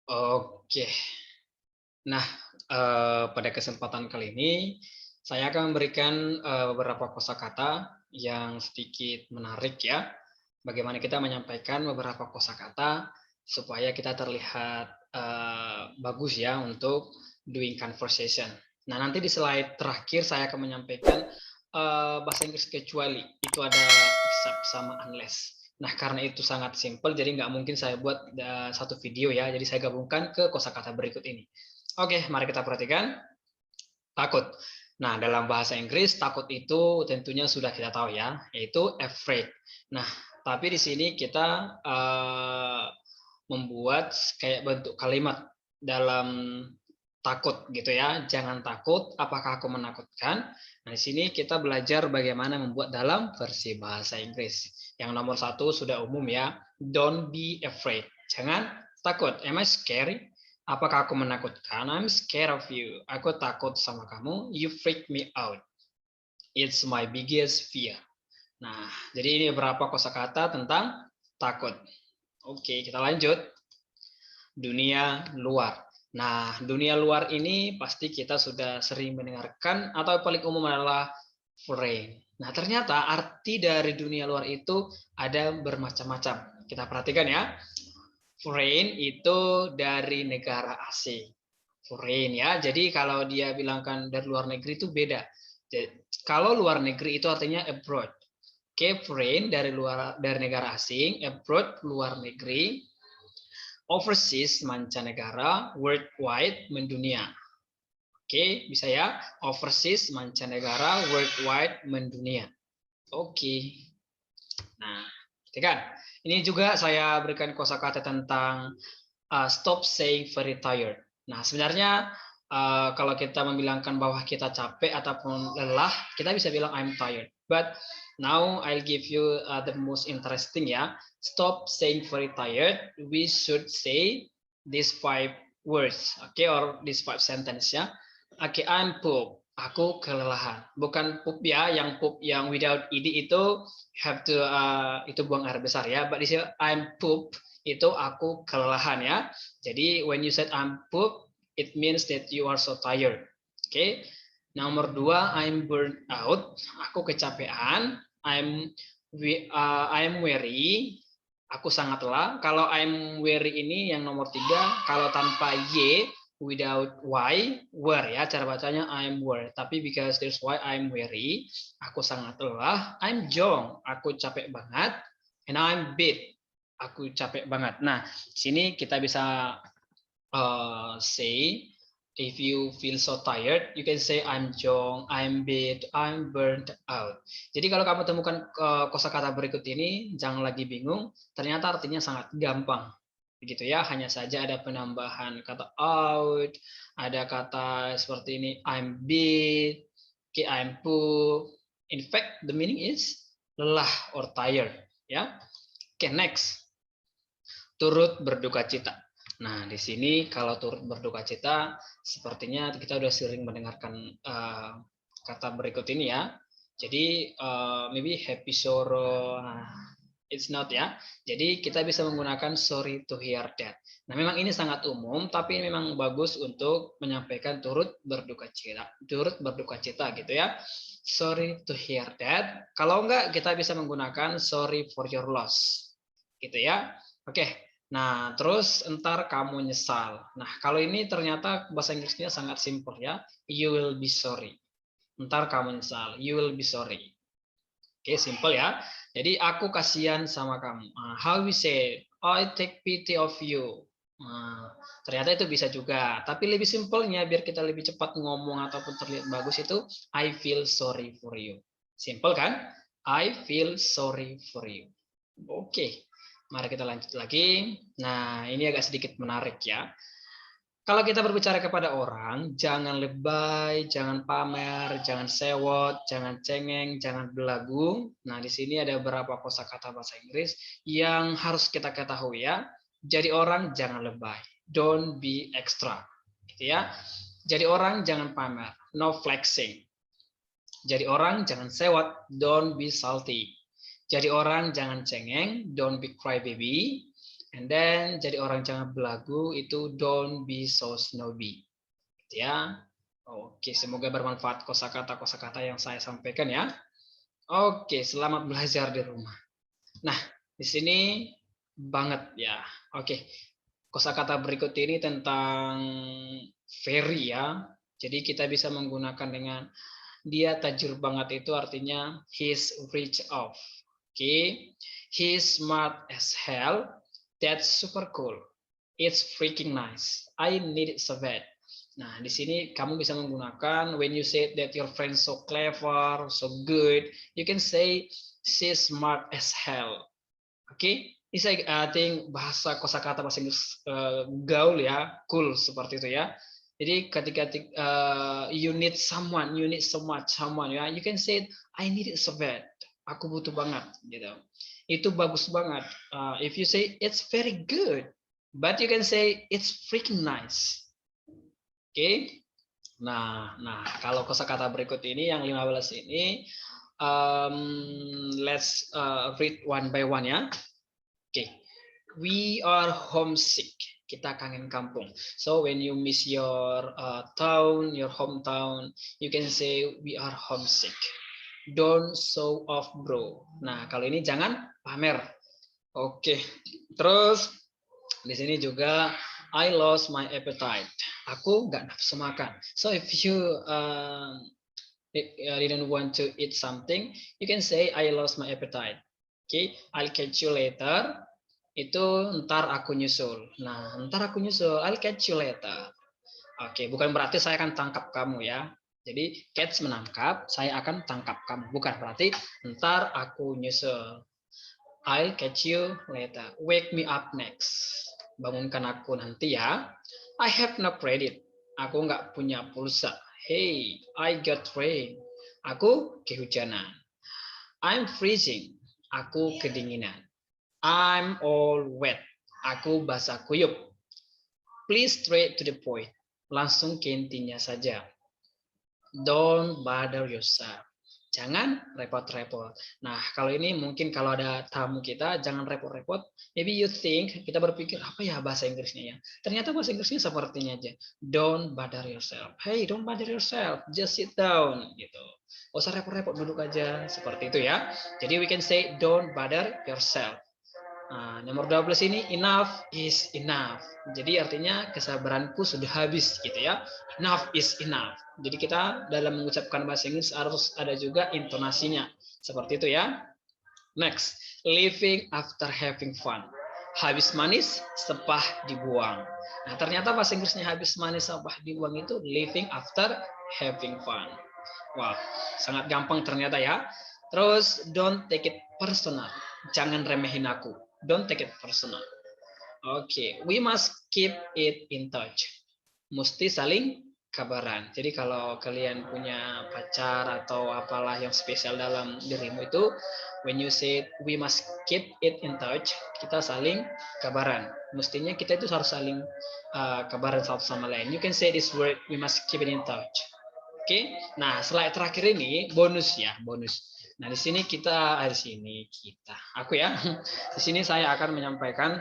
Oke. Nah, pada kesempatan kali ini saya akan memberikan beberapa kosakata yang sedikit menarik ya. Bagaimana kita menyampaikan beberapa kosakata supaya kita terlihat bagus ya untuk doing conversation. Nah, nanti di slide terakhir saya akan menyampaikan bahasa Inggris kecuali itu ada except sama unless. Nah, karena itu sangat simple, jadi nggak mungkin saya buat satu video ya. Jadi saya gabungkan ke kosakata berikut ini. Oke, mari kita perhatikan. Takut. Nah, dalam bahasa Inggris, takut itu tentunya sudah kita tahu ya, yaitu afraid. Nah, tapi di sini kita membuat kayak bentuk kalimat dalam takut gitu ya. Jangan takut, apakah aku menakutkan? Nah, di sini kita belajar bagaimana membuat dalam versi bahasa Inggris. Yang nomor satu sudah umum ya, don't be afraid. Jangan takut. Am I scary? Apakah aku menakutkan? I'm scared of you. Aku takut sama kamu. You freak me out. It's my biggest fear. Nah, jadi ini beberapa kosakata tentang takut. Oke, kita lanjut. Dunia luar. Nah, dunia luar ini pasti kita sudah sering mendengarkan atau paling umum adalah foreign. Nah, ternyata arti dari dunia luar itu ada bermacam-macam. Kita perhatikan ya. Foreign itu dari negara asing. Foreign ya. Jadi kalau dia bilangkan dari luar negeri itu beda. Jadi, kalau luar negeri itu artinya abroad. Oke, foreign dari negara asing, abroad luar negeri, overseas mancanegara, worldwide mendunia. Oke, bisa ya. Overseas mancanegara, worldwide mendunia. Oke. Nah, kan? Ini juga saya berikan kosakata tentang stop saying very tired. Nah, sebenarnya kalau kita membilangkan bahwa kita capek ataupun lelah, kita bisa bilang I'm tired. But now I'll give you the most interesting ya. Stop saying very tired. We should say these five words, okay, or these five sentence ya. Okay, I'm poop. Aku kelelahan. Bukan poop ya, yang poop yang without ed itu have to itu buang air besar ya. But this I'm poop itu aku kelelahan ya. Jadi when you said I'm poop, it means that you are so tired. Oke. Okay? Nomor dua, I'm burned out. Aku kecapean. I'm weary. Aku sangat lelah. Kalau I'm weary ini yang nomor tiga, kalau tanpa y, without y, were ya, cara bacanya I'm were. Tapi because there's why I'm weary, aku sangat lelah. I'm jong, aku capek banget. And I'm beat, aku capek banget. Nah, di sini kita bisa say if you feel so tired, you can say I'm jong, I'm beat, I'm burnt out. Jadi kalau kamu temukan kosakata berikut ini, jangan lagi bingung. Ternyata artinya sangat gampang. Begitu ya, hanya saja ada penambahan kata out, ada kata seperti ini I'm beat, okay, I'm poop. In fact, the meaning is lelah or tired. Ya, okay, next. Turut berduka cita. Nah, di sini kalau turut berduka cita, sepertinya kita sudah sering mendengarkan kata berikut ini ya. Jadi maybe happy sorrow, it's not ya. Jadi kita bisa menggunakan sorry to hear that. Nah, memang ini sangat umum, tapi memang bagus untuk menyampaikan turut berduka cita gitu ya. Sorry to hear that. Kalau enggak, kita bisa menggunakan sorry for your loss, gitu ya. Oke. Nah, terus entar kamu nyesal. Nah, kalau ini ternyata bahasa Inggrisnya sangat simpel ya. You will be sorry. Entar kamu nyesal. You will be sorry. Oke, simple ya. Jadi aku kasihan sama kamu. How we say? I take pity of you. Ternyata itu bisa juga. Tapi lebih simpelnya biar kita lebih cepat ngomong ataupun terlihat bagus itu I feel sorry for you. Simple kan? I feel sorry for you. Oke. Mari kita lanjut lagi. Nah, ini agak sedikit menarik ya. Kalau kita berbicara kepada orang, jangan lebay, jangan pamer, jangan sewot, jangan cengeng, jangan belagu. Nah, di sini ada beberapa kosakata bahasa Inggris yang harus kita ketahui ya. Jadi orang jangan lebay, don't be extra, gitu ya. Jadi orang jangan pamer, no flexing. Jadi orang jangan sewot, don't be salty. Jadi orang jangan cengeng, don't be crybaby. And then jadi orang jangan belagu itu don't be so snobby. Gitu ya. Oke, semoga bermanfaat kosakata-kosakata yang saya sampaikan ya. Oke, selamat belajar di rumah. Nah, di sini banget ya. Oke, kosakata berikut ini tentang very ya. Jadi kita bisa menggunakan dengan dia tajir banget itu artinya he's rich off. Oke, he's smart as hell. That's super cool. It's freaking nice. I need it so bad. Nah, di sini kamu bisa menggunakan when you say that your friend so clever, so good, you can say she's smart as hell. Oke, ini saya think bahasa kosakata bahasa Inggris gaul ya, cool seperti itu ya. Jadi ketika you need someone, you need so much someone ya, you can say I need it so bad. Aku butuh banget gitu. Itu bagus banget. If you say it's very good, but you can say it's freaking nice. Oke. Nah, kalau kosakata berikut ini yang 15 ini let's read one by one ya. Oke. We are homesick. Kita kangen kampung. So when you miss your town, your hometown, you can say we are homesick. Don't show off, bro. Nah, kalau ini jangan pamer. Oke. Terus di sini juga I lost my appetite. Aku nggak nafsu makan. So if you didn't want to eat something, you can say I lost my appetite. Oke, I'll catch you later. Itu ntar aku nyusul. Nah, ntar aku nyusul. I'll catch you later. Oke, bukan berarti saya akan tangkap kamu ya. Jadi catch menangkap, saya akan tangkap kamu. Bukan berarti ntar aku nyusul. I'll catch you later. Wake me up next. Bangunkan aku nanti ya. I have no credit. Aku nggak punya pulsa. Hey, I got rain. Aku kehujanan. I'm freezing. Aku kedinginan. I'm all wet. Aku basah kuyup. Please straight to the point. Langsung ke intinya saja. Don't bother yourself. Jangan repot-repot. Nah, kalau ini mungkin kalau ada tamu kita, jangan repot-repot. Maybe you think, kita berpikir, apa ya bahasa Inggrisnya ya? Ternyata bahasa Inggrisnya seperti ini aja. Don't bother yourself. Hey, don't bother yourself. Just sit down. Gitu. Gak usah repot-repot, duduk aja. Seperti itu ya. Jadi we can say, don't bother yourself. Nah, nomor 12 ini enough is enough. Jadi artinya kesabaranku sudah habis gitu ya. Enough is enough. Jadi kita dalam mengucapkan bahasa Inggris harus ada juga intonasinya. Seperti itu ya. Next, living after having fun. Habis manis, sepah dibuang. Nah, ternyata bahasa Inggrisnya habis manis, sepah dibuang itu living after having fun. Wah, sangat gampang ternyata ya. Terus, don't take it personal. Jangan remehin aku. Don't take it personal. Oke, we must keep it in touch. Mesti saling kabaran. Jadi kalau kalian punya pacar atau apalah yang spesial dalam dirimu itu, when you say we must keep it in touch, kita saling kabaran. Mestinya kita itu harus saling kabaran satu sama lain. You can say this word, we must keep it in touch. Oke, nah slide terakhir ini bonus ya, bonus. Nah di sini aku ya, di sini saya akan menyampaikan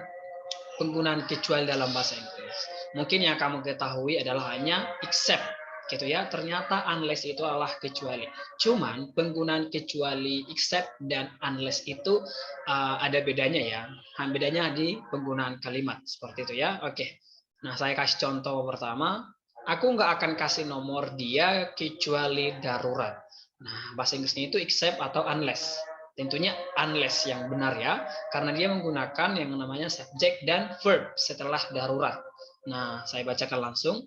penggunaan kecuali dalam bahasa Inggris. Mungkin yang kamu ketahui adalah hanya except, gitu ya. Ternyata unless itu adalah kecuali. Cuman penggunaan kecuali, except dan unless itu ada bedanya ya. Bedanya di penggunaan kalimat seperti itu ya. Oke. Nah saya kasih contoh pertama. Aku nggak akan kasih nomor dia kecuali darurat. Nah, bahasa Inggrisnya itu except atau unless. Tentunya unless yang benar ya, karena dia menggunakan yang namanya subject dan verb setelah darurat. Nah, saya bacakan langsung.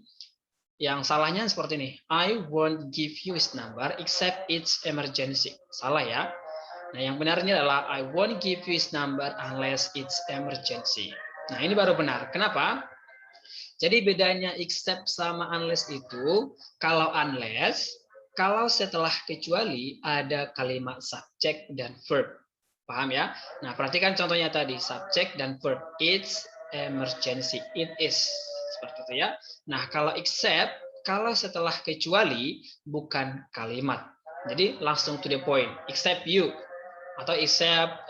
Yang salahnya seperti ini. I won't give you his number except it's emergency. Salah ya. Nah, yang benarnya adalah I won't give you his number unless it's emergency. Nah, ini baru benar. Kenapa? Jadi bedanya except sama unless itu, kalau unless, kalau setelah kecuali ada kalimat subject dan verb. Paham ya? Nah, perhatikan contohnya tadi, subject dan verb. It's emergency. It is. Seperti itu ya. Nah, kalau except, kalau setelah kecuali, bukan kalimat. Jadi langsung to the point. Except you. atau except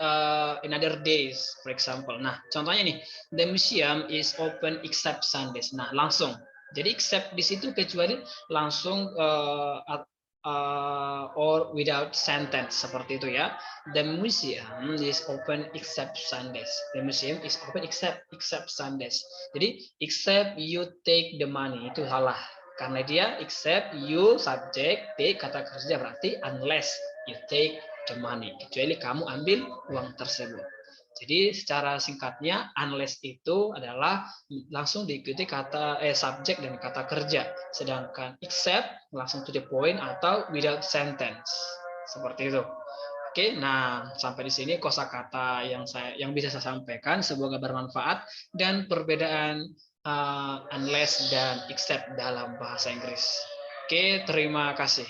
in other days, for example. Nah, contohnya nih, the museum is open except Sundays. Nah, langsung. Jadi except di situ kecuali langsung or without sentence seperti itu ya. The museum is open except Sundays. The museum is open except Sundays. Jadi except you take the money itu salah. Karena dia except you subject take kata kerja berarti unless you take the money. Kecuali kamu ambil uang tersebut. Jadi secara singkatnya unless itu adalah langsung diikuti kata subjek dan kata kerja. Sedangkan except langsung to the point atau without sentence. Seperti itu. Oke, nah sampai di sini kosakata yang bisa saya sampaikan, semoga bermanfaat dan perbedaan unless dan except dalam bahasa Inggris. Oke, terima kasih.